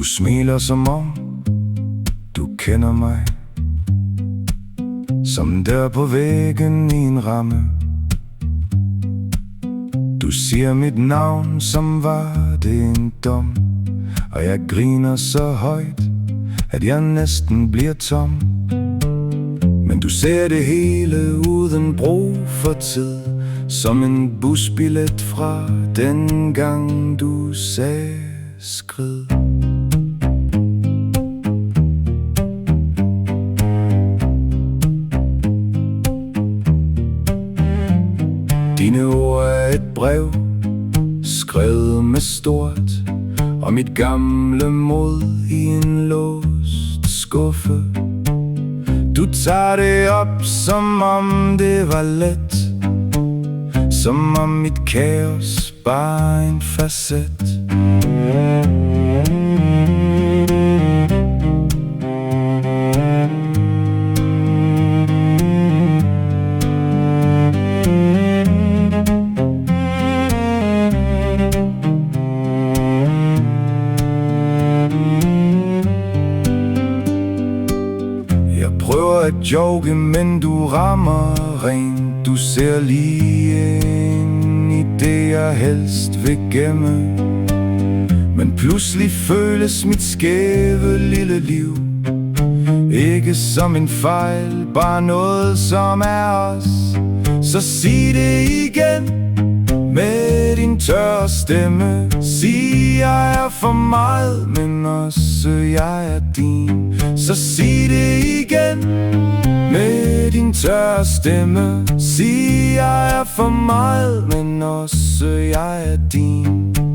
smiler som om du kender mig, som der på væggen i en ramme. Du siger mit navn, som var det en dom, og jeg griner så højt, at jeg næsten bliver tom. Men du ser det hele uden brug for tid, som en busbillet fra den gang du sagde skrid. Dine ord er et brev, skrevet med stort, og mit gamle mod i en låst skuffe. Du tager det op, som om det var let, som om mit kaos bare en facet. Prøver at joke, men du rammer rent. Du ser lige ind i det, jeg helst vil gemme. Men pludselig føles mit skæve lille liv ikke som en fejl, bare noget som er os. Så sig det igen med din tørre stemme. Sig jeg er for meget, men også jeg er din. Så sig det igen med din tørre stemme. Sig jeg er for meget, men også jeg er din.